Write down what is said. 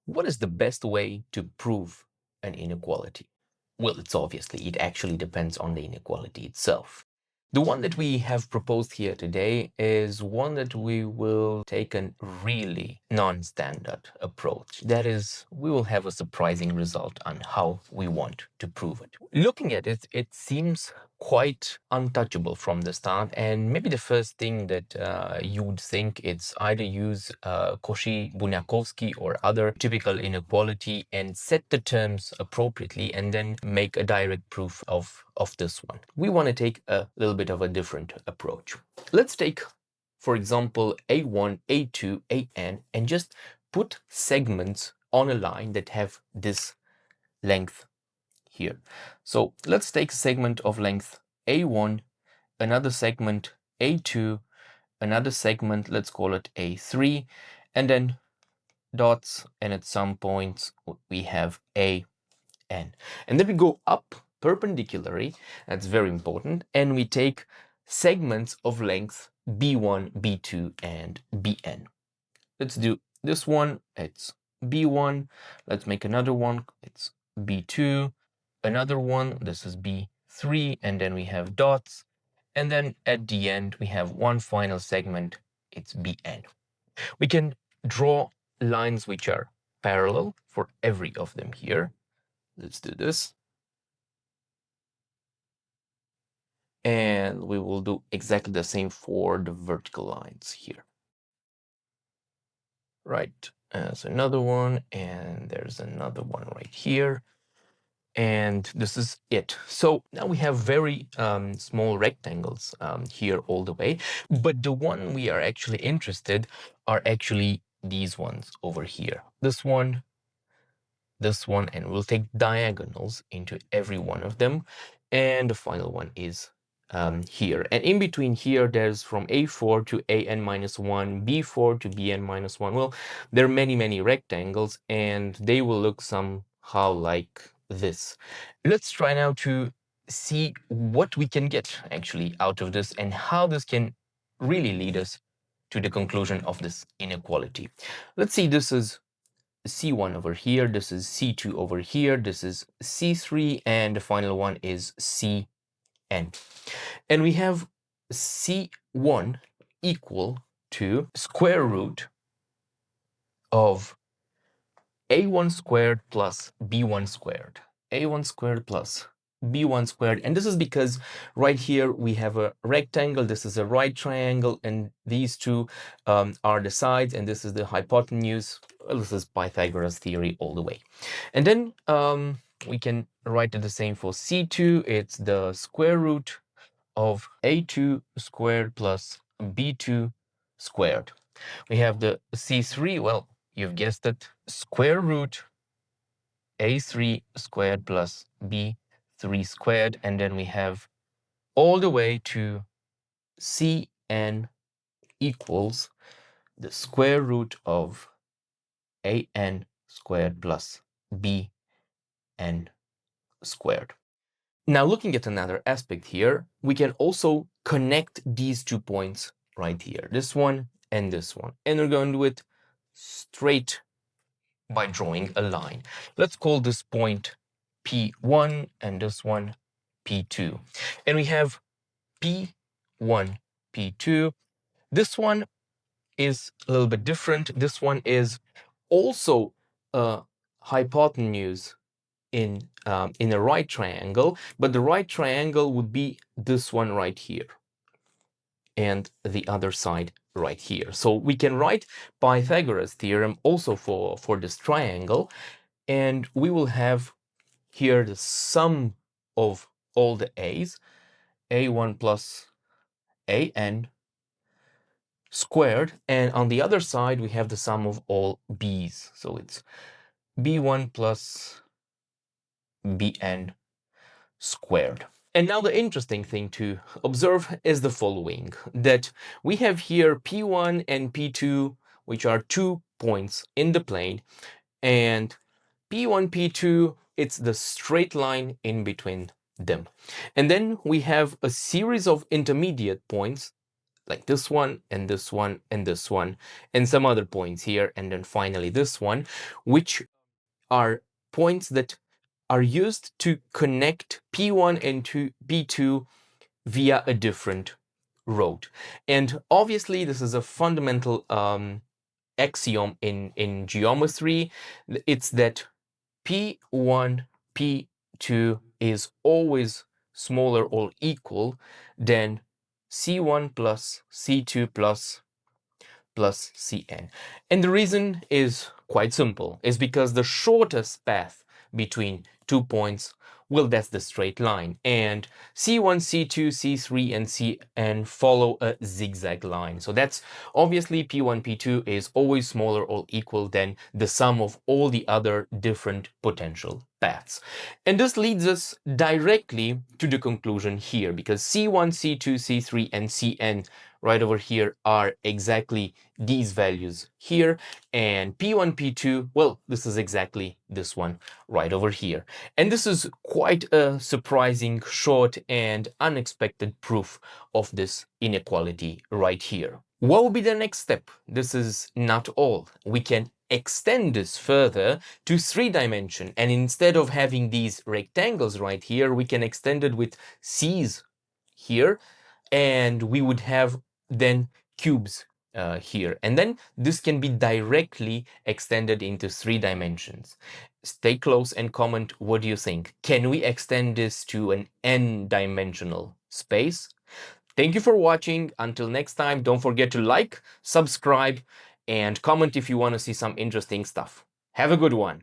What is the best way to prove an inequality? Well, it actually depends on the inequality itself. The one that we have proposed here today is one that we will take a really non-standard approach. That is, we will have a surprising result on how we want to prove it. Looking at it, it seems quite untouchable from the start, and maybe the first thing that you would think it's either use Cauchy-Bunyakovsky or other typical inequality and set the terms appropriately and then make a direct proof of this one. We want to take a little bit of a different approach. Let's take, for example, A1, A2, AN, and just put segments on a line that have this length here. So let's take a segment of length A1, another segment A2, another segment, let's call it A3, and then dots, and at some points we have AN. And then we go up perpendicularly, that's very important, and we take segments of length B1, B2, and Bn. Let's do this one, it's B1, let's make another one, it's B2, another one, this is B3, and then we have dots, and then at the end we have one final segment, it's Bn. We can draw lines which are parallel for every of them here. Let's do this. And we will do exactly the same for the vertical lines here. Right, there's another one, and there's another one right here. And this is it. So now we have very small rectangles here all the way, but the one we are actually interested are actually these ones over here. This one, and we'll take diagonals into every one of them. And the final one is here. And in between here, there's from A4 to AN-1, B4 to BN-1. Well, there are many, many rectangles, and they will look somehow like this. Let's try now to see what we can get actually out of this and how this can really lead us to the conclusion of this inequality. Let's see, this is C1 over here, this is C2 over here, this is C3, and the final one is Cn. And we have C1 equal to square root of A1 squared plus B1 squared. A1 squared plus B1 squared. And this is because right here we have a rectangle, this is a right triangle, and these two are the sides, and this is the hypotenuse. Well, this is Pythagoras theory all the way. And then we can write it the same for C2. It's the square root of A2 squared plus B2 squared. We have the C3, well, you've guessed it, square root A3 squared plus B3 squared, and then we have all the way to Cn equals the square root of An squared plus Bn squared. Now, looking at another aspect here, we can also connect these 2 points right here, this one and this one. And we're going to do it straight by drawing a line. Let's call this point P1 and this one P2. And we have P1, P2. This one is a little bit different. This one is also a hypotenuse in a right triangle, but the right triangle would be this one right here and the other side right here. So we can write Pythagoras theorem also for this triangle, and we will have here the sum of all the a's, a1 plus an squared, and on the other side we have the sum of all b's, so it's b1 plus bn squared. And now the interesting thing to observe is the following, that we have here P1 and P2, which are 2 points in the plane, and P1, P2, it's the straight line in between them. And then we have a series of intermediate points like this one, and this one, and this one, and some other points here, and then finally this one, which are points that are used to connect P1 and P2 via a different road. And obviously, this is a fundamental axiom in geometry. It's that P1, P2 is always smaller or equal than C1 plus C2 plus Cn. And the reason is quite simple. It's because the shortest path between 2 points, well, that's the straight line. And C1, C2, C3, and Cn follow a zigzag line. So that's obviously P1, P2 is always smaller or equal than the sum of all the other different potential paths. And this leads us directly to the conclusion here, because C1, C2, C3, and Cn right over here are exactly these values here, and P1, P2, well, this is exactly this one right over here. And this is quite a surprising, short, and unexpected proof of this inequality right here. What will be the next step? This is not all. We can extend this further to 3-dimension, and instead of having these rectangles right here, we can extend it with C's here, and we would have then cubes here. And then this can be directly extended into 3 dimensions. Stay close and comment, what do you think? Can we extend this to an n-dimensional space? Thank you for watching. Until next time, don't forget to like, subscribe, and comment if you want to see some interesting stuff. Have a good one.